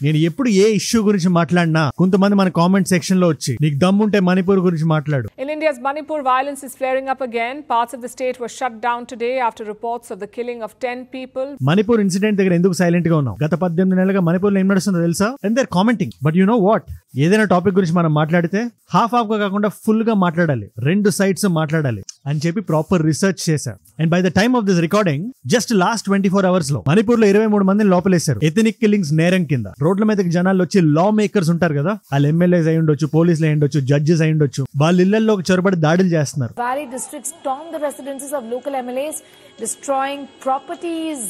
నేను ఎప్పుడు ఏ ఇష్యూ గురించి మాట్లాడినా కొంతమంది మన కామెంట్ సెక్షన్ లో వచ్చి నీకు దమ్ముంటే మణిపూర్ గురించి మాట్లాడు. In India's Manipur, violence is flaring up again. Parts of the state were shut down today after reports of the killing of 10 people. Manipur incident దగ్గర ఎందుకు సైలెంట్ గా ఉన్నాం? గత 18 నెలలుగా మణిపూర్ లో ఏం నడుస్తుందో తెలుసా? And they are commenting. But you know what, ఏదైనా టాపిక్ గురించి మనం మాట్లాడితే హాఫ్ గా కాకుండా ఫుల్ గా మాట్లాడాలి, 2 సైడ్స్ మాట్లాడాలి అని చెప్పి ప్రాపర్ రీసెర్చ్ చేశారు. And by the time of this recording just last 24 hours లో మణిపూర్ లో 23 మందిని లోపలేశారు ఎథనిక్ కిల్లింగ్స్ నేరం కింద. రోడ్ల మీదకి జనాలు వచ్చి లా మేకర్స్ ఉంటారు కదా, వాళ్ళు ఎమ్మెల్యేస్ అయి ఉండొచ్చు, పోలీసులు అయి ఉండొచ్చు, జడ్జెస్ అయి ఉండొచ్చు, వాళ్ళ ఇళ్లలోకి చొరబడి దాడులు చేస్తున్నారు. Valley district stormed the residences of local MLAs, destroying properties.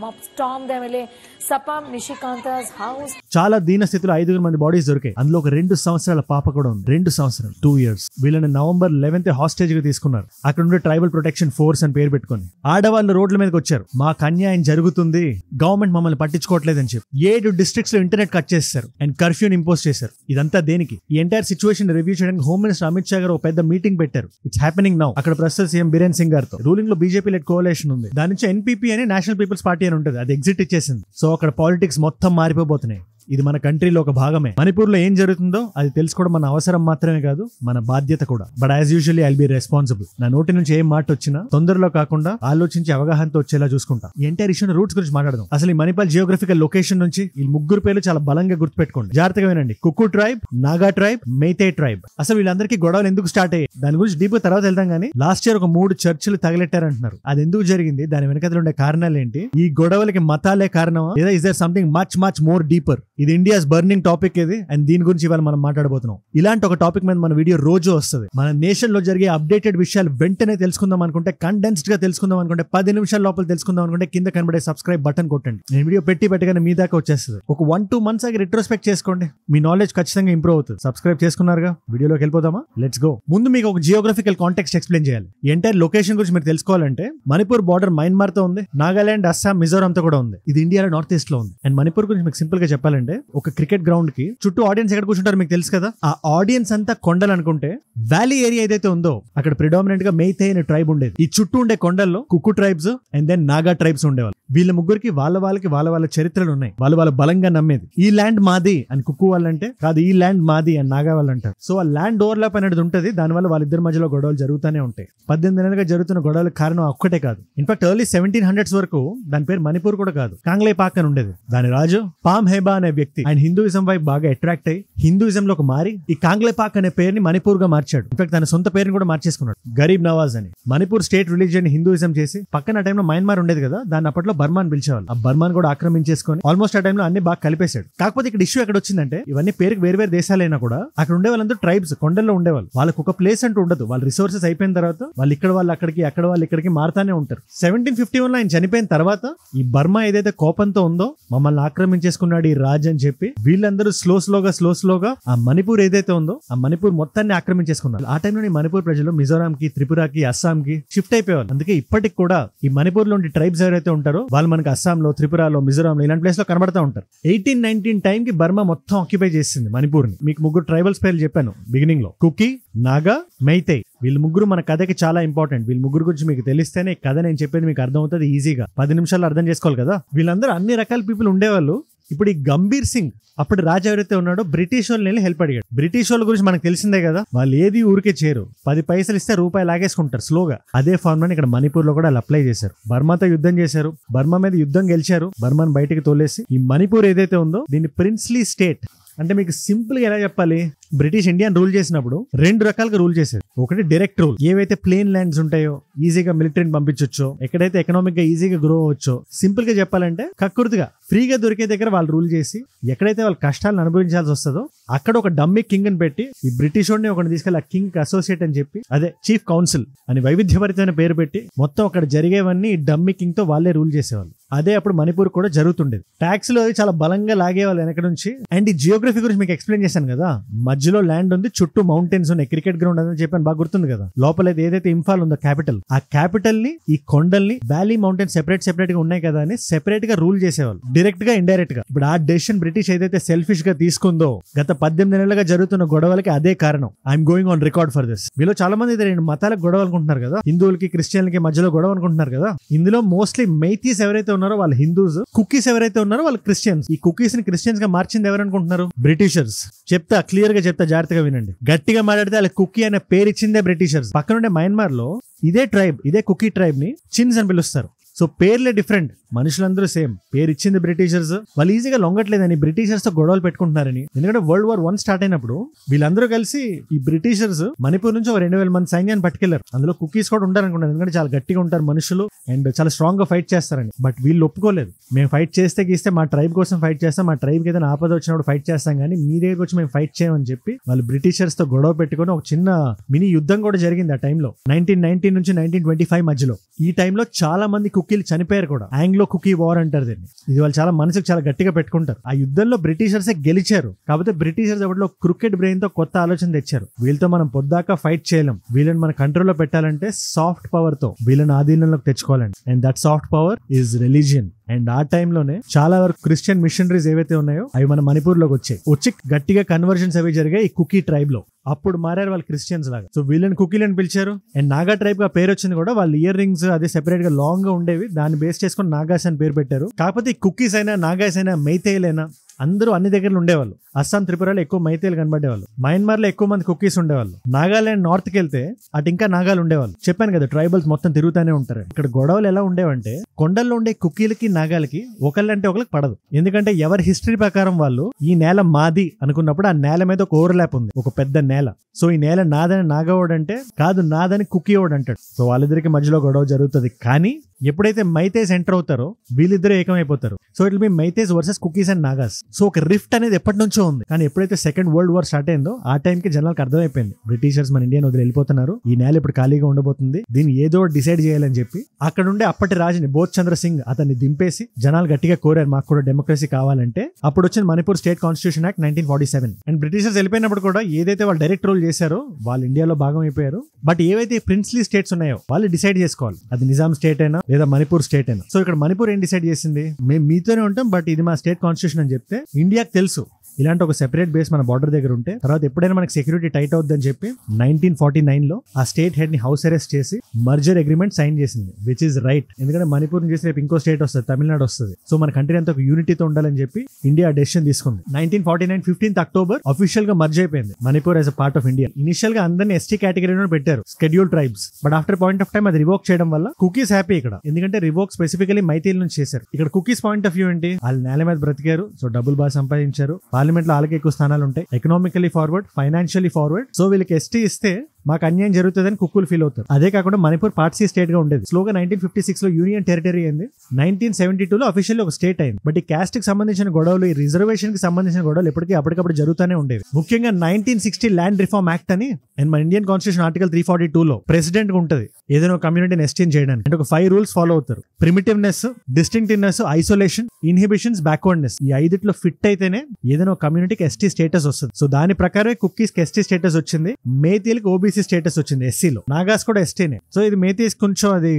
Mob stormed the MLA Sapam Nishikanta's house. చాలా దీన స్థితిలో 5 మంది బాడీస్ దొరికాయి. అందులో ఒక 2 సంవత్సరాల పాప కూడా ఉంది. 2 సంవత్సరాలు, 2 years. వీళ్ళని November 11th హాస్టేజ్ గా తీసుకున్నారు. అక్కడ ఉండే ట్రైబల్ ప్రొటెక్షన్ ఫోర్స్ అని పేరు పెట్టుకుని ఆడవాళ్ళు రోడ్ల మీదకి వచ్చారు. మాకు అన్యాయం జరుగుతుంది, గవర్నమెంట్ మమ్మల్ని పట్టించుకోవట్లేదని చెప్పి 7 districts లో ఇంటర్నెట్ కట్ చేశారు అండ్ కర్ఫ్యూని ఇంపోజ్ చేశారు. ఇదంతా దేనికి? ఈ ఎంటైర్ సిచువేషన్ రివ్యూ చేయడానికి హోమ్ మినిస్టర్ అమిత్ షా గారు ఒక పెద్ద మీటింగ్ పెట్టారు. It's happening now. అక్కడ ప్రస్తుత సీఎం బీరేన్ సింగ్ గారితో రూలింగ్ లో బీజేపీ లెడ్ కోalition ఉంది. దాని నుంచి ఎన్పీపీ అని నేషనల్ పీపుల్స్ పార్టీ అని ఉంటుంది, అది ఎగ్జిట్ ఇచ్చేసింది. సో అక్కడ పాలిటిక్స్ మొత్తం మారిపోబోతున్నాయి. ఇది మన కంట్రీలో ఒక భాగమే. మణిపూర్ లో ఏం జరుగుతుందో అది తెలుసుకోవడం మన అవసరం మాత్రమే కాదు, మన బాధ్యత కూడా. But as usually I'll be responsible. నా నోటి నుంచి ఏం మాట వచ్చినా తొందరలో కాకుండా ఆలోచించి అవగాహనతో వచ్చేలా చూసుకుంటా. ఈ ఎంటైర్ ఇష్యూ రూట్స్ గురించి మాట్లాడదాం. అసలు ఈ మణిపాల్ జియోగ్రఫికల్ లొకేషన్ నుంచి ఈ 3 పేర్లు చాలా బలంగా గుర్తుపెట్టుకోండి, జాగ్రత్తగా వినండి. Kuki tribe, Naga tribe, Meitei tribe. అసలు వీళ్ళందరికీ గొడవలు ఎందుకు స్టార్ట్ అయ్యాయి దాని గురించి డీప్ తర్వాత వెళ్దాం. కానీ లాస్ట్ ఇయర్ ఒక 3 చర్చిలు తగిలెట్టారంటున్నారు. అది ఎందుకు జరిగింది, దాని వెనకలు ఉండే కారణాలు ఏంటి, ఈ గొడవలకి మతాలే కారణమా లేదా is there something much much more deeper? ఇది ఇండియాస్ బర్నింగ్ టాపిక్ ఇది, అండ్ దీని గురించి ఇవాళ మనం మాట్లాడబోతున్నాం. ఇలాంటి ఒక టాపిక్ మీద మన వీడియో రోజు వస్తుంది. మన నేషన్ లో జరిగే అప్డేటెడ్ విషయాలు వెంటనే తెలుసుకుందాం అనుకుంటే, కండెన్స్డ్ గా తెలుసుకుందాం అనుకుంటే, 10 నిమిషాల లోపల తెలుసుకుందాం అనుకుంటే కింద కనబడే సబ్స్క్రైబ్ బటన్ కొట్టండి. నేను వీడియో పెట్టగానే మీ దాకా వచ్చేస్తుంది. ఒక 1-2 months ఆగి రిట్రోస్పెక్ట్ చేసుకోండి, మీ నాలెడ్జ్ ఖచ్చితంగా ఇంప్రూవ్ అవుతుంది. సబ్స్క్రైబ్ చేసుకున్నారుగా, వీడియోలోకి వెళ్ళిపోదామా? Let's go. ముందు మీకు ఒక జియోగ్రఫికల్ కాంటెక్స్ట్ ఎక్స్ప్లెయిన్ చేయాలి. ఎంటైర్ లొకేషన్ గురించి మీరు తెలుసుకోవాలంటే, మణిపూర్ బార్డర్ మయన్మార్ తో ఉంది, నాగాలాండ్, అస్సాం, మిజోరాం తో కూడా ఉంది. ఇది ఇండియాలో నార్త్ ఈస్ట్ లో ఉంది. అండ్ మణిపూర్ గురించి మీకు సింపుల్ గా చెప్పాలంటే, ఒక క్రికెట్ గ్రౌండ్ కి చుట్టూ ఆడియన్స్ ఎక్కడ కూర్చుంటారు మీకు తెలుసు కదా. ఆ ఆడియన్స్ అంతా కొండలు అనుకుంటే, వ్యాలీ ఏరియా ఏదైతే ఉందో అక్కడ ప్రిడామినెంట్ గా మెయితే అనే ట్రైబ్ ఉండేది. ఈ చుట్టూ ఉండే కొండల్లో Kuki tribes and then Naga tribes ఉండేవాళ్ళు. వీళ్ళ ముగ్గురికి వాళ్ళ చరిత్రలు ఉన్నాయి. వాళ్ళు బలంగా నమ్మేది ఈ ల్యాండ్ మాది అని కుక్కు వాళ్ళంటే, కాదు ఈ ల్యాండ్ మాది అని నాగా వాళ్ళు అంటారు. సో ఆ ల్యాండ్ ఓవర్లాప్ అనేది ఉంటుంది. దానివల్ల వాళ్ళిద్దరి మధ్యలో గొడవలు జరుగుతూనే ఉంటాయి. 18 నెలలుగా జరుగుతున్న గొడవలకు కారణం ఒక్కటే కాదు. ఇన్ఫాక్ట్ ఎర్లీ 1700s వరకు దాని పేరు మణిపూర్ కూడా కాదు, కాంగ్లే పాక్ అని ఉండేది. దాని రాజు పామ్ హేబా అనే వ్యక్తి ఆయన హిందూయిజం వైపు బాగా అట్రాక్ట్ అయ్యి హిందూయిజం లోకి మారి ఈ కాంగ్లే పాక్ అనే పేరుని మణిపూర్ గా మార్చాడు. ఇన్ఫాక్ట్ తన సొంత పేరుని కూడా మార్చేసుకున్నాడు, గరీబ్ నవాజ్ అని. మణిపూర్ స్టేట్ రిలీజియన్ హిందూయిజం చేసి పక్కన టైంలో మయన్మార్ ఉండేది కదా, దాన్ని అప్పట్లో బర్మాన్ పిలిచేవాళ్ళు. ఆ బర్మాన్ కూడా ఆక్రమించేసుకొని ఆల్మోస్ట్ ఆ టైంలో అన్ని బాగా కలిపేశాడు. కాకపోతే ఇక్కడ ఇష్యూ ఎక్కడ వచ్చిందంటే, ఇవన్నీ పేరుకి వేరు దేశాలైనా కూడా అక్కడ ఉండే వాళ్ళందరూ ట్రైబ్స్, కొండల్లో ఉండేవాళ్ళు. వాళ్ళకి ఒక ప్లేస్ అంటూ ఉండదు. వాళ్ళ రిసోర్సెస్ అయిపోయిన తర్వాత వాళ్ళు ఇక్కడ వాళ్ళు అక్కడికి, అక్కడ వాళ్ళు ఇక్కడికి మారుతానే ఉంటారు. 1751 లో ఆయన చనిపోయిన తర్వాత ఈ బర్మా ఏదైతే కోపంతో ఉందో, మమ్మల్ని ఆక్రమించేసుకున్నాడు ఈ రాజ్ అని చెప్పి వీళ్ళందరూ స్లోగా ఆ మణిపూర్ ఏదైతే ఉందో ఆ మణిపూర్ మొత్తాన్ని ఆక్రమించేసుకున్నారు. ఆ టైంలో మణిపూర్ ప్రజలు మిజోరాంకి, త్రిపురకి, అస్సాంకి షిఫ్ట్ అయిపోయారు. అందుకే ఇప్పటికి కూడా ఈ మణిపూర్ లోని ట్రైబ్స్ ఎవరైతే ఉంటారో వాళ్ళు మనకి అస్సాంలో, త్రిపురలో, మిజోరాంలో ఇలాంటి ప్లేస్ లో కనబడతా ఉంటారు. 1819 టైం కి బర్మా మొత్తం ఆక్యుపై చేసింది మణిపూర్ ని. మీకు 3 ట్రైబల్స్ పేర్లు చెప్పాను బిగినింగ్ లో, కుకి, నాగా, మెయితే. వీళ్ళు 3 మన కథకి చాలా ఇంపార్టెంట్. వీళ్ళ 3 గురించి మీకు తెలిస్తేనే కథ నేను చెప్పేది మీకు అర్థం అవుతుంది ఈజీగా. 10 నిమిషాల్లో అర్థం చేసుకోవాలి కదా. వీళ్ళందరూ అన్ని రకాల పీపుల్ ఉండేవాళ్ళు. ఇప్పుడు ఈ గంభీర్ సింగ్ అప్పుడు రాజు ఎవరైతే ఉన్నాడో బ్రిటిష్ వాళ్ళని హెల్ప్ అడిగాడు. బ్రిటిష్ వాళ్ళ గురించి మనకు తెలిసిందే కదా, వాళ్ళు ఏది ఊరికే చేరు, 10 పైసలు ఇస్తే రూపాయి లాగేసుకుంటారు స్లోగా. అదే ఫార్ములాని ఇక్కడ మణిపూర్ లో కూడా అప్లై చేశారు. బర్మాతో యుద్ధం చేశారు, బర్మా మీద యుద్ధం గెలిచారు, బర్మాని బయటికి తోలేసి ఈ మణిపూర్ ఏదైతే ఉందో దీన్ని ప్రిన్స్లీ స్టేట్ అంటే, మీకు సింపుల్ గా ఎలా చెప్పాలి, బ్రిటిష్ ఇండియాని రూల్ చేసినప్పుడు 2 రకాలుగా రూల్ చేసేది. ఒకటి డైరెక్ట్ రూల్, ఏవైతే ప్లేన్ ల్యాండ్స్ ఉంటాయో ఈజీగా మిలిటరీని పంపించొచ్చో, ఎక్కడైతే ఎకనామిక్ గా ఈజీగా గ్రో అవ్వచ్చో, సింపుల్ గా చెప్పాలంటే కక్కుర్తిగా ఫ్రీగా దొరికే దగ్గర వాళ్ళు రూల్ చేసి, ఎక్కడైతే వాళ్ళు కష్టాలను అనుభవించాల్సి వస్తుందో అక్కడ ఒక డమ్మీ కింగ్ అని పెట్టి ఈ బ్రిటిష్ వాడిని ఒకటి తీసుకెళ్ళి ఆ కింగ్ అసోసియేట్ అని చెప్పి, అదే చీఫ్ కౌన్సిల్ అని వైవిధ్యభరితమైన పేరు పెట్టి మొత్తం అక్కడ జరిగేవన్నీ ఈ డమ్మీ కింగ్ తో వాళ్ళే రూల్ చేసేవాళ్ళు. అదే అప్పుడు మణిపూర్ కూడా జరుగుతుండేది. ట్యాక్స్ లో చాలా బలంగా లాగేవాళ్ళు వెనక నుంచి. అండ్ ఈ జియోగ్రఫీ గురించి మీకు ఎక్స్ప్లెయిన్ చేశాను కదా, మధ్యలో ల్యాండ్ ఉంది, చుట్టూ మౌంటైన్స్ ఉన్నాయి, క్రికెట్ గ్రౌండ్ అని చెప్పాను, బాగా గుర్తుంది కదా. లోపల ఏదైతే ఇంఫాల్ ఉందో క్యాపిటల్, ఆ క్యాపిటల్ ని, ఈ కొండల్ని, వ్యాలీ మౌంటైన్ సెపరేట్ గా ఉన్నాయి కదా అని సెపరేట్ గా రూల్ చేసేవాళ్ళు, డైరెక్ట్ గా ఇండైరెక్ట్ గా. ఇప్పుడు ఆ డెసిషన్ బ్రిటిష్ ఏదైతే సెల్ఫిష్ గా తీసుకుందో, గత 18 నెలలుగా జరుగుతున్న గొడవలకి అదే కారణం. I'm going on record for this. మీలో చాలా మంది 2 మతాలకు గొడవ అనుకుంటున్నారు కదా, హిందువులకి క్రిస్టియన్లకి మధ్యలో గొడవ అనుకుంటున్నారు కదా. ఇందులో మోస్ట్లీ మెయితీస్ ఎవరైతే ఉన్నారో వాళ్ళు హిందూస్, కుకీస్ ఎవరైతే ఉన్నారో వాళ్ళు క్రిస్టియన్స్. ఈ కుకీస్ ని క్రిస్టియన్స్ గా మార్చింది ఎవరనుకుంటున్నారు? బ్రిటిషర్స్. చెప్తా, క్లియర్ గా చెప్తా, జాగ్రత్తగా వినండి. గట్టిగా మాట్లాడితే వాళ్ళ కుకీ అనే పేరు ఇచ్చిందే బ్రిటిషర్స్. పక్కనుండే మయన్మార్ లో ఇదే ట్రైబ్, ఇదే కుకీ ట్రైబ్ ని చిన్స్ అని పిలుస్తారు. సో పేర్లే డిఫరెంట్, మనుషులందరూ సేమ్. పేరు ఇచ్చింది బ్రిటిషర్స్. వాళ్ళు ఈజీగా లొంగట్లేదని బ్రిటిషర్స్ తో గొడవలు పెట్టుకుంటున్నారని. ఎందుకంటే వరల్డ్ వార్ 1 స్టార్ట్ అయినప్పుడు వీళ్ళందరూ కలిసి ఈ బ్రిటిషర్స్ మణిపూర్ నుంచి 2000 మంది సైన్యాన్ని పట్టుకెళ్లారు. అందులో కుకీస్ కూడా ఉంటారనుకున్నారు, ఎందుకంటే చాలా గట్టిగా ఉంటారు మనుషులు అండ్ చాలా స్ట్రాంగ్ గా ఫైట్ చేస్తారని. బట్ వీళ్ళు ఒప్పుకోలేదు. మేము ఫైట్ చేస్తే గీస్తే మా ట్రైబ్ కోసం ఫైట్ చేస్తాం, మా ట్రైబ్ కి ఏదైనా ఆపద వచ్చినప్పుడు ఫైట్ చేస్తాం, కానీ మీ దగ్గరికి వచ్చి మేము ఫైట్ చేయమని చెప్పి వాళ్ళు బ్రిటిషర్స్ తో గొడవ పెట్టుకుని ఒక చిన్న మినీ యుద్ధం కూడా జరిగింది ఆ టైంలో. 1919 నుంచి 1925 మధ్యలో. ఈ టైంలో చాలా మంది కుకీలు చనిపోయారు కూడా. ఆంగ్లో కుకీ వార్ అంటారు దీన్ని. ఇది వాళ్ళు చాలా మనసుకు చాలా గట్టిగా పెట్టుకుంటారు. ఆ యుద్ధంలో బ్రిటిషర్సే గెలిచారు. కాకపోతే బ్రిటిషర్స్ అప్పట్లో క్రికెట్ బ్రెయిన్ తో కొత్త ఆలోచన తెచ్చారు. వీళ్ళతో మనం పొద్దాకా ఫైట్ చేయలేం, వీళ్ళని మన కంట్రోల్లో పెట్టాలంటే సాఫ్ట్ పవర్ తో వీళ్ళని ఆధీనంలోకి తెచ్చుకోవాలండి. And that soft power is religion. అండ్ ఆ టైంలోనే చాలా వరకు క్రిస్టియన్ మిషనరీస్ ఏవైతే ఉన్నాయో అవి మన మణిపూర్ లోకి వచ్చి గట్టిగా కన్వర్జన్స్ అవి జరిగాయి ఈ కుకీ ట్రైబ్ లో. అప్పుడు మారారు వాళ్ళు క్రిస్టియన్స్ లాగా. సో వీళ్ళని కుకీలని పిలిచారు. అండ్ నాగా ట్రైబ్ గా పేరు వచ్చింది కూడా. వాళ్ళ ఇయర్ రింగ్స్ అదే సెపరేట్ గా లాంగ్ గా ఉండేవి, దాన్ని బేస్ చేసుకుని నాగాస్ అని పేరు పెట్టారు. కాకపోతే ఈ కుకీస్ అయినా, నాగాస్ అయినా, మైతేయులైనా అందరూ అన్ని దగ్గరలో ఉండేవాళ్ళు. అస్సాం, త్రిపురలో ఎక్కువ మైతేయులు కనబడేవాళ్ళు. మయన్మార్ లో ఎక్కువ మంది కుకీస్ ఉండేవాళ్ళు. నాగాలాండ్ నార్త్ కి వెళ్తే అటు ఇంకా నాగాలు ఉండేవాళ్ళు. చెప్పాను కదా, ట్రైబల్స్ మొత్తం తిరుగుతానే ఉంటారు. ఇక్కడ గొడవలు ఎలా ఉండేవంటే కొండల్లో ఉండే కుకీలకి నాగాలకి ఒకళ్ళంటే ఒకరికి పడదు. ఎందుకంటే ఎవరి హిస్టరీ ప్రకారం వాళ్ళు ఈ నేల మాది అనుకున్నప్పుడు ఆ నేల మీద ఒక ఓవర్లాప్ ఉంది, ఒక పెద్ద నేల. సో ఈ నేల నాదని నాగవాడు అంటే కాదు, నాదని కుకీవాడు అంటాడు. సో వాళ్ళిద్దరికి మధ్యలో గొడవ జరుగుతుంది. కానీ ఎప్పుడైతే మైతేస్ ఎంటర్ అవుతారో వీళ్ళిద్దరూ ఏకమైపోతారు. So it be Meiteis versus Kukis and Nagas. సో ఒక రిఫ్ట్ అనేది ఎప్పటి నుంచో ఉంది. కానీ ఎప్పుడైతే సెకండ్ వరల్డ్ వార్ స్టార్ట్ అయిందో ఆ టైంకి జనాలకు అర్థమైపోయింది, బ్రిటిషర్స్ మన ఇండియాని వదిలి వెళ్ళిపోతున్నారు, ఈ నేల ఇప్పుడు ఖాళీగా ఉండబోతుంది, దీన్ని ఏదో డిసైడ్ చేయాలని చెప్పి అక్కడ ఉండే అప్పటి రాజుని బోధ్ చంద్ర సింగ్ అతన్ని దింపేసి జనాలు గట్టిగా కోరారు మాకు కూడా డెమోక్రసీ కావాలంటే. అప్పుడు వచ్చిన Manipur state constitution act 1947. And Britishers వెళ్ళిపోయినప్పుడు కూడా ఏదైతే వాళ్ళు డైరెక్ట్ రూల్ చేశారో వాళ్ళు ఇండియాలో భాగం అయిపోయారు. బట్ ఏవైతే ప్రిన్స్లీ స్టేట్స్ ఉన్నాయో వాళ్ళు డిసైడ్ చేసుకోవాలి, అది నిజాం స్టేట్ అయినా లేదా మణిపూర్ స్టేట్ అయినా. సో ఇక్కడ మణిపూర్ ఏం డిసైడ్ చేసింది, మేము మీతోనే ఉంటాం బట్ ఇది మా స్టేట్ కాన్స్టిట్యూషన్ అని చెప్తే ఇండియాకి తెలుసు ఇలాంటి ఒక సెపరేట్ బేస్ మన బార్డర్ దగ్గర ఉంటే తర్వాత ఎప్పుడైనా మనకి సెక్యూరిటీ టైట్ అవుద్దని చెప్పి 1949 లో ఆ స్టేట్ హెడ్ ని హౌస్ అరెస్ట్ చేసి మర్జర్ అగ్రిమెంట్ సైన్ చేసింది, విచ్ ఇస్ రైట్. ఎందుకంటే మణిపూర్ చేసి రేపు ఇంకో స్టేట్ వస్తుంది, తమిళనాడు వస్తుంది. సో మన కంట్రీ అంతా ఒక యూనిటీతో ఉండాలని చెప్పి ఇండియా డెసిషన్ తీసుకుంది. 1949 15th October అఫీషియల్ గా మర్జ్ అయిపోయింది Manipur as a part of India. Initial గా అందరినీ ఎస్టీ కేటగిరీలో పెట్టారు, scheduled tribes. But after point of time అది రివోక్ చేయడం వల్ల కుకీస్ హ్యాపీ ఇక్కడ, ఎందుకంటే రివోక్ స్పెసిఫికలీ మైతేల్ నుంచి చేశారు. ఇక్కడ కుకీస్ పాయింట్ ఆఫ్ వ్యూ ఏంటి, వాళ్ళు నేల మీద బ్రతికారు, సో డబ్బులు బాగా సంపాదించారు, పార్లమెంట్ లో వాళ్ళకి ఎక్కువ స్థానాలు ఉంటాయి, economically forward, financially forward. So వీళ్ళకి ఎస్టీ ఇస్తే మాకు అన్యాయం జరుగుతుందని కుక్కులు ఫీల్ అవుతారు. అదే కాకుండా మణిపూర్ పార్ట్ సి స్టేట్ గా ఉండేది. స్లోగా 1956 లో యూనియన్ టెరిటరీ అయింది, 1972 లో అఫీషియల్ ఒక స్టేట్ అయింది. బట్ ఈ క్యాస్ట్ కి సంబంధించిన గొడవలు, ఈ రిజర్వేషన్ కి సంబంధించిన గొడవలు ఎప్పటికీ అప్పటికప్పుడు జరుగుతూనే ఉండేవి. ముఖ్యంగా 1960 ల్యాండ్ రిఫార్మ్ యాక్ట్ అని అండ్ మన ఇండియన్ కాన్స్టిట్యూషన్ ఆర్టికల్ 342 లో ప్రెసిడెంట్ గా ఉంటది ఏదైనా ఒక కమ్యూనిటీని ఎస్టేంజ్ చేయడానికి. అంటే ఒక 5 రూల్స్ ఫాలో అవుతారు, primitiveness, distinctiveness, isolation, inhibitions, backwardness. ఈ 5 ఫిట్ అయితేనే ఏదైనా ఒక కమ్యూనిటీకి ఎస్టీ స్టేటస్ వస్తుంది. సో దాని ప్రకారమే కుక్కీస్ కి ఎస్టీ స్టేటస్ వచ్చింది, మేతీలకు ఓబీసీ స్టేటస్ వచ్చింది, ఎస్సీలో. నాగాస్ కూడా ఎస్టీనే. సో ఇది మేతీస్ కొంచెం అది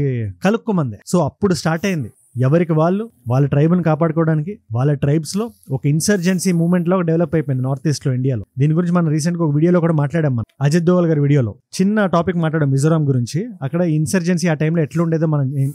కలుక్కుమంది. సో అప్పుడు స్టార్ట్ అయింది ఎవరికి వాళ్ళు వాళ్ళ ట్రైబ్ ని కాపాడుకోవడానికి. వాళ్ళ ట్రైబ్స్ లో ఒక ఇన్సర్జెన్సీ మూవ్మెంట్ లో డెవలప్ అయిపోయింది నార్త్ ఈస్ట్ లో, ఇండియాలో. దీని గురించి మనం రీసెంట్ గా ఒక వీడియోలో కూడా మాట్లాడాం, మనం అజిత్ దోవల్ గారి వీడియోలో చిన్న టాపిక్ మాట్లాడాం మిజోరాం గురించి. అక్కడ ఇన్సర్జెన్సీ ఆ టైంలో ఎట్లా ఉండేదో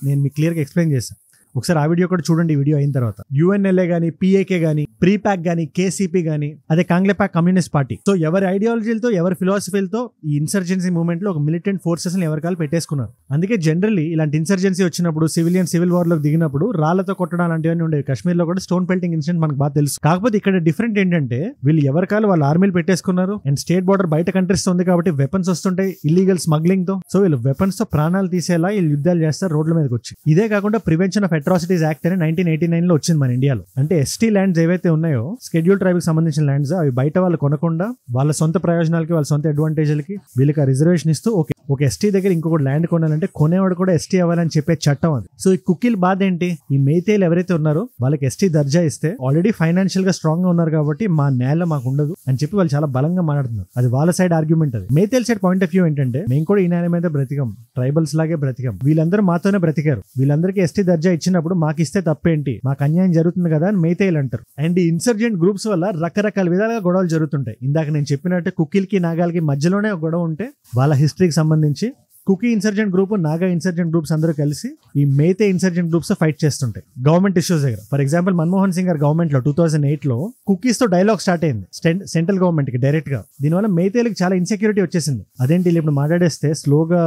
నేను మీకు క్లియర్ గా ఎక్స్ప్లెయిన్ చేశాను. ఒకసారి ఆ వీడియో కూడా చూడండి. ఈ వీడియో అయిన తర్వాత యుఎన్ఎల్ఏ గానీ, పిఏకే గానీ, ప్రీపాక్ గానీ, కేసీపీ గానీ, అదే కాంగ్లెపాక్ కమ్యూనిస్ట్ పార్టీ. సో ఎవరి ఐడియాలజీలతో, ఎవరి ఫిలాసఫీలతో ఈ ఇన్సర్జెన్సీ మూవ్మెంట్ లో ఒక మిలిటెంట్ ఫోర్సెస్ ని ఎవరికాలు పెట్టేసుకున్నారు. అందుకే జనరల్లీ ఇలాంటి ఇన్సర్జెన్సీ వచ్చినప్పుడు, సివిల్ వార్ లో దిగినప్పుడు రాళ్లతో కొట్టడం అలాంటివన్నీ ఉండేవి. కాశ్మీర్ లో కూడా స్టోన్ పెల్టింగ్ ఇన్సిడెంట్ మనకు బాగా తెలుసు. కాకపోతే ఇక్కడ డిఫరెంట్ ఏంటంటే వీళ్ళు ఎవరికాలు వాళ్ళ ఆర్మీలు పెట్టేసుకున్నారు. అండ్ స్టేట్ బార్డర్ బయట కంట్రీస్ ఉంది కాబట్టి వెపన్స్ వస్తుంటాయి ఇల్లీగల్ స్మగ్లింగ్ తో. సో వీళ్ళు వెపన్స్ తో ప్రాణాలు తీసేలా వీళ్ళు యుద్ధాలు చేస్తారు రోడ్ల మీదకి వచ్చి. ఇదే కాకుండా ప్రివెన్షన్ ఆఫ్ అట్రాసిటీస్ యాక్ట్ అని 1989 లో వచ్చింది మన ఇండియాలో. అంటే ఎస్టీ ల్యాండ్స్ ఏవైతే ఉన్నాయో, షెడ్యూల్ ట్రైబ్ కి సంబంధించిన ల్యాండ్స్, అవి బయట వాళ్ళు కొనకుండా వాళ్ళ సొంత ప్రయోజనాలకి, వాళ్ళ సొంత అడ్వాంటేజ్లకి వీళ్ళకి ఆ రిజర్వేషన్ ఇస్తూ ఒక ఎస్టీ దగ్గర ఇంకొకటి ల్యాండ్ కొనాలంటే కొనేవాడు కూడా ఎస్టీ అవ్వాలని చెప్పే చట్టం అది. సో ఈ కుకీల బాధ ఏంటి, ఈ మేతేలు ఎవరైతే ఉన్నారో వాళ్ళకి ఎస్టీ దర్జా ఇస్తే ఆల్రెడీ ఫైనాన్షియల్ గా స్ట్రాంగ్ గా ఉన్నారు కాబట్టి మా నేల మాకు ఉండదు అని చెప్పి వాళ్ళు చాలా బలంగా మాట్లాడుతున్నారు. అది వాళ్ళ సైడ్ ఆర్గ్యుమెంట్. అది మేతేల్ సైడ్ పాయింట్ ఆఫ్ వ్యూ ఏంటంటే మేము కూడా ఈ నేల మీద బ్రతికం, ట్రైబల్స్ లాగే బ్రతికం, వీళ్ళందరూ మాతోనే బ్రతికారు, వీళ్ళందరికీ ఎస్టీ దర్జా ఇచ్చినప్పుడు మాకు ఇస్తే తప్పేంటి, మాకు అన్యాయం జరుగుతుంది కదా అని మేతేలు అంటారు. అండ్ ఈ ఇన్సర్జెంట్ గ్రూప్స్ వల్ల రకరకాల విధాలుగా గొడవలు జరుగుతుంటాయి. ఇందాక నేను చెప్పినట్టు కుకీలకి నాగాలకి మధ్యలోనే ఒక గొడవ ఉంటే వాళ్ళ హిస్టరీకి సంబంధించి Kuki insurgent group, Naga insurgent groups అందరూ కలిసి ఈ మేతే ఇన్సర్జెంట్ గ్రూప్స్ ఫైట్ చేస్తుంటాయి గవర్నమెంట్ ఇష్యూస్ దగ్గర. ఫర్ ఎగ్జాంపుల్ మన్మోహన్ సింగ్ గారి గవర్నమెంట్ లో 2008 లో కుకీస్ తో డైలాగ్ స్టార్ట్ అయింది సెంట్రల్ గవర్నమెంట్ కి డైరెక్ట్ గా. దీనివల్ల మేతేలకు చాలా ఇన్సెక్యూరిటీ వచ్చేసింది. అదేంటి ఇప్పుడు మాట్లాడేస్తే స్లోగా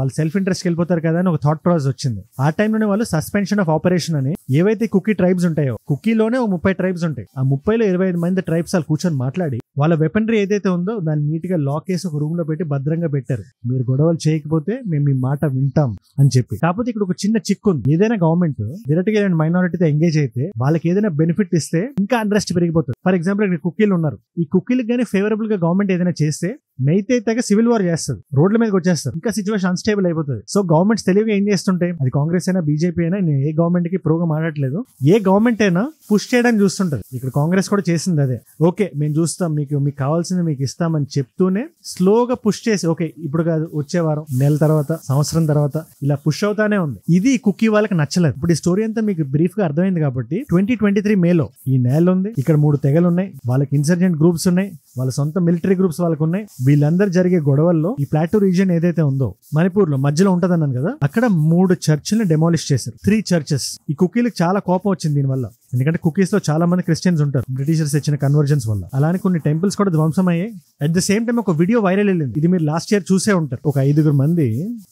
వాళ్ళు సెల్ఫ్ ఇంట్రెస్ట్ వెళ్ళిపోతారు కదా అని ఒక థాట్ ప్రాసెస్ వచ్చింది. ఆ టైంలోనే వాళ్ళు సస్పెన్షన్ ఆఫ్ ఆపరేషన్ అని ఏవైతే కుకీ ట్రైబ్స్ ఉంటాయో, కుకీలోనే 30 ట్రైబ్స్ ఉంటాయి, ఆ 30లో 25 మంది ట్రైబ్స్ వాళ్ళు కూర్చొని మాట్లాడి వాళ్ళ వెపనరీ ఏదైతే ఉందో దాన్ని నీట్ గా లాక్ చేసి ఒక రూమ్ లో పెట్టి భద్రంగా పెట్టారు. మీరు గొడవలు చేయకపోతే మేము మీ మాట వింటాం అని చెప్పి. కాకపోతే ఇక్కడ ఒక చిన్న చిక్కు ఉంది. ఏదైనా గవర్నమెంట్ డైరెక్ట్ గా మైనారిటీతో ఎంగేజ్ అయితే వాళ్ళకి ఏదైనా బెనిఫిట్ ఇస్తే ఇంకా అన్రెస్ట్ పెరిగిపోతుంది. ఫర్ ఎగ్జాంపుల్ ఇక్కడ కుకీలు ఉన్నారు, ఈ కుకీలకు కానీ ఫేవరబుల్ గా గవర్నమెంట్ ఏదైనా చేస్తే మెయితే తెగ సివిల్ వార్ చేస్తుంది, రోడ్ల మీదకి వచ్చేస్తారు, ఇంకా సిచ్యువేషన్ అన్స్టేబుల్ అయిపోతుంది. సో గవర్నమెంట్స్ తెలివిగా ఏం చేస్తుంటాయి, అది కాంగ్రెస్ అయినా బీజేపీ అయినా, నేను ఏ గవర్నమెంట్ కి ప్రోగా మాట్లాడలేదు, ఏ గవర్నమెంట్ అయినా పుష్ చేయడానికి చూస్తుంటది. ఇక్కడ కాంగ్రెస్ కూడా చేసింది అదే. ఓకే మేము చూస్తాం, మీకు కావాల్సింది మీకు ఇస్తామని చెప్తూనే స్లోగా పుష్ చేసి ఓకే ఇప్పుడు కాదు వచ్చే వారం, నెల తర్వాత, సంవత్సరం తర్వాత ఇలా పుష్ అవుతానే ఉంది. ఇది కుకీ వాళ్ళకి నచ్చలేదు. ఇప్పుడు ఈ స్టోరీ అంతా మీకు బ్రీఫ్ గా అర్థమైంది కాబట్టి 2023 మేలో ఈ నేల ఉంది, ఇక్కడ 3 తెగలు ఉన్నాయి, వాళ్ళకి ఇన్సర్జెంట్ గ్రూప్స్ ఉన్నాయి, వాళ్ళ సొంత మిలిటరీ గ్రూప్స్ వాళ్ళకు ఉన్నాయి. వీళ్ళందరూ జరిగే గొడవల్లో ఈ ప్లాటూ రీజియన్ ఏదైతే ఉందో మణిపూర్ లో మధ్యలో ఉంటదన్నాను కదా, అక్కడ 3 చర్చిలను డెమాలిష్ చేశారు, 3 చర్చెస్. ఈ కుకీలకు చాలా కోపం వచ్చింది దీనివల్ల, ఎందుకంటే కుకీస్ లో చాలా మంది క్రిస్టియన్స్ ఉంటారు బ్రిటిషర్స్ ఇచ్చిన కన్వర్జన్స్ వల్ల. అలానే కొన్ని టెంపుల్స్ కూడా ధ్వంసం అయ్యాయి. అట్ ద సేమ్ టైం ఒక వీడియో వైరల్ వెళ్ళింది, ఇది మీరు లాస్ట్ ఇయర్ చూసే ఉంటారు. ఒక 5 మంది,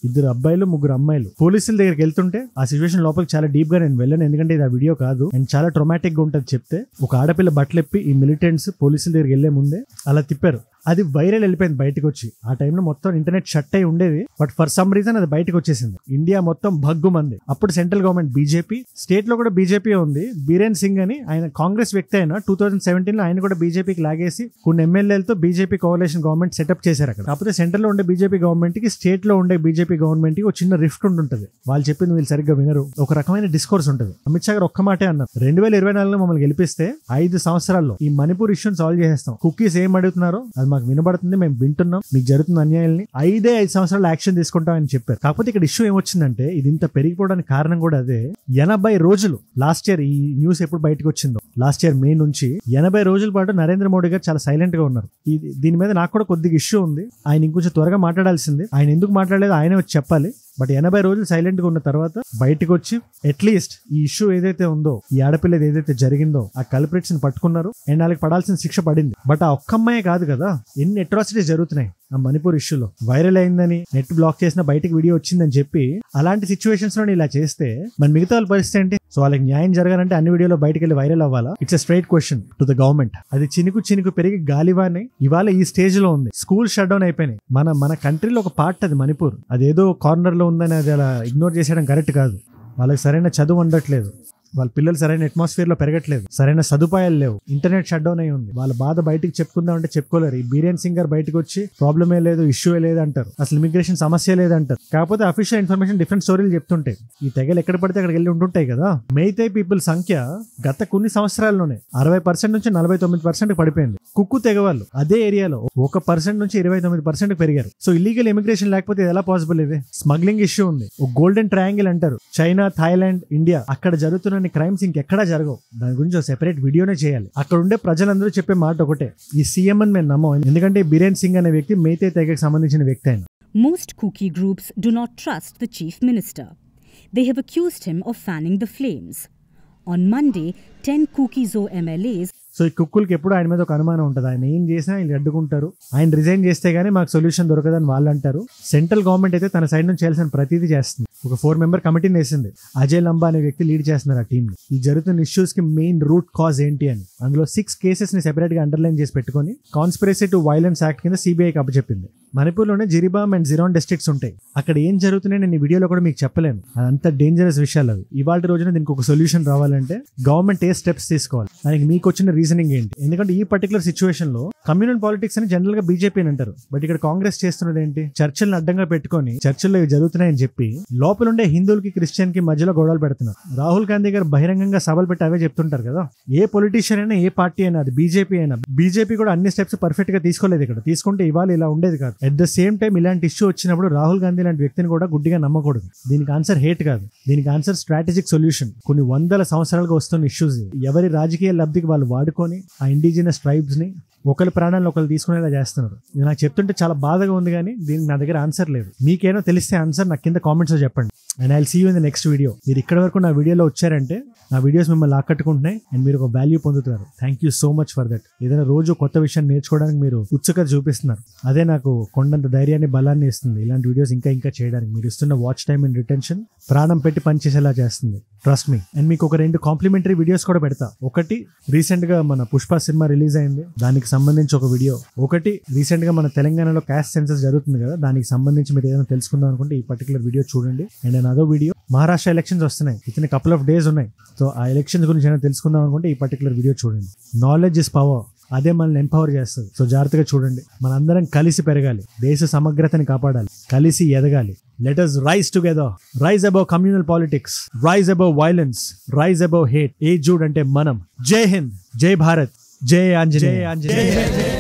2 అబ్బాయిలు 3 అమ్మాయిలు పోలీసుల దగ్గరికి వెళ్తుంటే, ఆ సిచ్యువేషన్ లోపలికి చాలా డీప్ గా నేను వెళ్ళాను ఎందుకంటే ఇది ఆ వీడియో కాదు అండ్ చాలా ట్రొమాటిక్ గా ఉంటుంది చెప్తే. ఒక ఆడపిల్ల బట్టలెప్పి ఈ మిలిటెంట్స్ పోలీసుల దగ్గరికి వెళ్లే ముందే అలా తిప్పారు. అది వైరల్ వెళ్ళిపోయింది బయటకు వచ్చి. ఆ టైంలో మొత్తం ఇంటర్నెట్ షట్ అయి ఉండేది, బట్ ఫర్ సమ్ రీజన్ అది బయటకు వచ్చేసింది. ఇండియా మొత్తం భగ్గుమంది. అప్పుడు సెంట్రల్ గవర్నమెంట్ బీజేపీ, స్టేట్ లో కూడా బీజేపీ ఉంది. బీరేన్ సింగ్ అని ఆయన కాంగ్రెస్ వ్యక్తి అయినా 2017 లో ఆయన కూడా బీజేపీకి లాగేసి కొన్ని ఎమ్మెల్యేలతో బీజేపీ కోalition గవర్నమెంట్ సెటప్ చేశారు అక్కడ. కాకపోతే సెంట్రల్ లో ఉండే బీజేపీ గవర్నమెంట్ కి స్టేట్ లో ఉండే బీజేపీ గవర్నమెంట్ కి ఒక చిన్న రిఫ్ట్ ఉంటుంది. వాళ్ళు చెప్పింది వీళ్ళు సరిగ్గా వినరు, ఒక రకమైన డిస్కోర్స్ ఉంటుంది. అమిత్ షా గారు ఒక్క మాటే అన్నారు, 2024లో మమ్మల్ని గెలిపిస్తే 5 సంవత్సరాల్లో ఈ మణిపూర్ ఇష్యూని సాల్వ్ చేసేస్తాం. కుకీస్ ఏం అడుగుతున్నారో అది మాకు వినబడుతుంది, మేము వింటున్నాం, మీకు జరుగుతున్న అన్యాయాన్ని 5 సంవత్సరాలు యాక్షన్ తీసుకుంటాం అని చెప్పారు. కాకపోతే ఇక్కడ ఇష్యూ ఏమొచ్చిందంటే, ఇది ఇంత పెరిగిపోవడానికి కారణం కూడా అదే. 80 రోజులు లాస్ట్ ఇయర్, ఈ న్యూస్ ఎప్పుడు బయటకు వచ్చిందో లాస్ట్ ఇయర్ మే నుంచి 80 రోజుల పాటు నరేంద్ర మోడీ గారు చాలా సైలెంట్ గా ఉన్నారు. దీని మీద నాకు కూడా కొద్దిగా ఇష్యూ ఉంది. ఆయన ఇంకొంచెం త్వరగా మాట్లాడాల్సింది. ఆయన ఎందుకు మాట్లాడలేదు ఆయనే వచ్చి చెప్పాలి. బట్ 80 రోజులు సైలెంట్ గా ఉన్న తర్వాత బయటకు వచ్చి అట్లీస్ట్ ఈ ఇష్యూ ఏదైతే ఉందో, ఈ ఆడపిల్లది ఏదైతే జరిగిందో ఆ కల్ప్రిట్స్ ని పట్టుకున్నారు అండ్ వాళ్ళకి పడాల్సిన శిక్ష పడింది. బట్ ఆ ఒక్క అమ్మాయే కాదు కదా, ఎన్ని అట్రాసిటీస్ జరుగుతున్నాయి ఆ మణిపూర్ ఇష్యూలో. వైరల్ అయిందని, నెట్ బ్లాక్ చేసిన, బయటకు వీడియో వచ్చిందని చెప్పి అలాంటి సిచ్యువేషన్స్ లో ఇలా చేస్తే మన మిగతా వాళ్ళ పరిస్థితి ఏంటి? సో వాళ్ళకి న్యాయం జరగాలంటే అన్ని వీడియోలో బయటకు వెళ్ళి వైరల్ అవ్వాలా? It's a straight question to the government. అది చినుకు పెరిగి గాలివానే ఇవాళ ఈ స్టేజ్ లో ఉంది. స్కూల్ షట్ డౌన్ అయిపోయినాయి. మన కంట్రీలో ఒక పార్ట్ అది మణిపూర్. అదేదో కార్నర్ లో ఉందని అది అలా ఇగ్నోర్ చేసేయడం కరెక్ట్ కాదు. వాళ్ళకి సరైన చదువు ఉండట్లేదు, వాళ్ళ పిల్లలు సరైన అట్మాస్ఫియర్ లో పెరగట్లేదు, సరైన సదుపాయాలు లేవు, ఇంటర్నెట్ షట్ డౌన్ అయి ఉంది. వాళ్ళ బాధ బయటకు చెప్పుకుందాం అంటే చెప్పుకోలేరు. ఈ బీరేన్ సింగ్ గారు బయటకు వచ్చి ప్రాబ్లమే లేదు, ఇష్యూ లేదు అంటారు, అసలు ఇమిగ్రేషన్ సమస్య లేదంటారు. కాకపోతే అఫీషియల్ ఇన్ఫర్మేషన్ డిఫరెంట్ స్టోరీలు చెప్తుంటాయి. ఈ తెగలు ఎక్కడ పడితే అక్కడికి వెళ్ళి ఉంటుంటాయి కదా. మెయితై పీపుల్ సంఖ్య గత కొన్ని సంవత్సరాల్లోనే 60% నుంచి 49% పడిపోయింది. కుక్కు తెగ వాళ్ళు అదే ఏరియాలో 1% నుంచి 29% పెరిగారు. సో ఇల్లీగల్ ఇమిగ్రేషన్ లేకపోతే ఎలా పాసిబుల్? ఇది స్మగ్లింగ్ ఇష్యూ ఉంది. ఒక గోల్డెన్ ట్రయాంగిల్ అంటారు, చైనా, థాయిలాండ్, ఇండియా. అక్కడ జరుగుతున్న క్రైమ్స్ ఇంకెక్కడా జరగవు. దాని గురించి ఒక సెపరేట్ వీడియోనే చేయాలి. అక్కడ ఉండే ప్రజలందరూ చెప్పే మాట ఒకటే, ఈ సీఎం అని మేము నమ్మం. ఎందుకంటే బీరేన్ సింగ్ అనే వ్యక్తి మేతే తెగకి సంబంధించిన వ్యక్తి ఆయన. Most Kuki groups do not trust the chief minister. They have accused him of fanning the flames. On Monday, 10 Kuki Zo MLAs. So ఈ కుక్కులకి ఎప్పుడు ఆయన మీద ఒక అనుమానం ఉంటుంది. ఆయన ఏం చేసినా ఆయన అడ్డుకుంటారు. ఆయన రిజైన్ చేస్తే గానీ మాకు సొల్యూషన్ దొరకదని వాళ్ళు అంటారు. సెంట్రల్ గవర్నమెంట్ అయితే తన సైడ్ నుంచి చేయాల్సిన ప్రతిదీ చేస్తుంది. ఒక 4 మెంబర్ కమిటీని వేసింది. అజయ్ లంబా అనే వ్యక్తి లీడ్ చేస్తున్నారు ఆ టీమ్ ని. ఈ జరుగుతున్న ఇష్యూస్ కి మెయిన్ రూట్ కాజ్ ఏంటి అని అందులో 6 కేసెస్ ని సెపరేట్ గా అండర్లైన్ చేసి పెట్టుకుని కాన్స్పిరసీ టు వైలెన్స్ యాక్ట్ కింద సిబిఐకి అప్పచెప్పింది. మణిపూర్లోనే జిరిబామ్ అండ్ జిరాన్ డిస్ట్రిక్ట్స్ ఉంటాయి. అక్కడ ఏం జరుగుతున్నాయి నేను ఈ వీడియోలో కూడా మీకు చెప్పలేను. అదంతా డేంజరస్ విషయాలు అవి. ఇవాళ రోజున దీనికి ఒక సొల్యూషన్ రావాలంటే గవర్నమెంట్ ఏ స్టెప్స్ తీసుకోవాలి, దానికి మీకు వచ్చిన రీజనింగ్ ఏంటి? ఎందుకంటే ఈ పర్టికులర్ సిచ్యువేషన్ లో కమ్యూనల్ పాలిటిక్స్ అని జనరల్ గా బీజేపీ అని అంటారు. బట్ ఇక్కడ కాంగ్రెస్ చేస్తున్నది ఏంటి? చర్చలను అడ్డంగా పెట్టుకొని చర్చల్లో ఇవి జరుగుతున్నాయని చెప్పి లోపల ఉండే హిందువులకి క్రిస్టియన్ కి మధ్యలో గొడవలు పెడుతున్నారు. రాహుల్ గాంధీ గారు బహిరంగంగా సభలు పెట్టి అవే చెప్తుంటారు కదా. ఏ పొలిటీషియన్ అయినా, ఏ పార్టీ అయినా, అది బీజేపీ అయినా, బీజేపీ కూడా అన్ని స్టెప్స్ పర్ఫెక్ట్ గా తీసుకోలేదు. ఇక్కడ తీసుకుంటే ఇవాళ ఇలా ఉండేది కాదు. అట్ ద సేమ్ టైం ఇలాంటి ఇష్యూ వచ్చినప్పుడు రాహుల్ గాంధీ లాంటి వ్యక్తిని కూడా గుడ్డిగా నమ్మకూడదు. దీనికి ఆన్సర్ హేట్ కాదు, దీనికి ఆన్సర్ స్ట్రాటజిక్ సొల్యూషన్. కొన్ని 100 సంవత్సరాలుగా వస్తున్న ఇష్యూస్ ఎవరి రాజకీయ లబ్ధికి వాళ్ళు వాడుకొని ఆ ఇండిజినస్ ట్రైబ్స్ ని ఒకరి ప్రాణాలను ఒకరు తీసుకునేలా చేస్తున్నారు. ఇది నాకు చెప్తుంటే చాలా బాధగా ఉంది, కానీ దీనికి నా దగ్గర ఆన్సర్ లేదు. మీకేనో తెలిస్తే ఆన్సర్ నాకు కింద కామెంట్స్ లో చెప్పండి. And I will see you in the next video. మీరు ఇక్కడ వరకు నా వీడియోలో వచ్చారంటే నా వీడియోస్ మిమ్మల్ని ఆకట్టుకుంటున్నాయి అండ్ మీరు ఒక వాల్యూ పొందుతున్నారు. Thank you so much for that. ఏదైనా రోజు కొత్త విషయాన్ని నేర్చుకోవడానికి మీరు ఉత్సుకత చూపిస్తున్నారు. అదే నాకు కొండంత ధైర్యాన్ని, బలాన్ని ఇస్తుంది. ఇలాంటి వీడియోస్ ఇంకా చేయడానికి మీరు ఇస్తున్న వాచ్ టైమ్ అండ్ రిటెన్షన్ ప్రాణం పెట్టి పనిచేసేలా చేస్తుంది. Trust me. అండ్ మీకు ఒక 2 కాంప్లిమెంటరీ వీడియోస్ కూడా పెడతా. ఒకటి రీసెంట్ గా మన పుష్ప సినిమా రిలీజ్ అయింది, దానికి సంబంధించి ఒక వీడియో. ఒకటి రీసెంట్ గా మన తెలంగాణలో క్యాస్ట్ సెన్సస్ జరుగుతుంది కదా, దానికి సంబంధించి మీరు ఏదైనా తెలుసుకుందాం అనుకుంటే ఈ పర్టికులర్ వీడియో చూడండి. అండ్ అదో వీడియో మహారాష్ట్ర ఎలక్షన్స్ వస్తున్నాయి, ఇతని కపుల్ ఆఫ్ డేస్ ఉన్నాయి. సో ఆ ఎలక్షన్స్ గురించి ఏమైనా తెలుసుకుందాం అనుకుంటే ఈ పర్టికులర్ వీడియో చూడండి. నాలెడ్జ్ ఇస్ పవర్, అదే మనల్ని ఎంపవర్ చేస్తుంది. సో జాగ్రత్తగా చూడండి. మనందరం కలిసి పెరగాలి, దేశ సమగ్రతని కాపాడాలి, కలిసి ఎదగాలి. Let us rise together, rise above communal politics, rise above violence, rise above hate. ఏ జూడ్ అంటే మనం. జై హింద్, జై భారత్, జై ఆంజనేయ.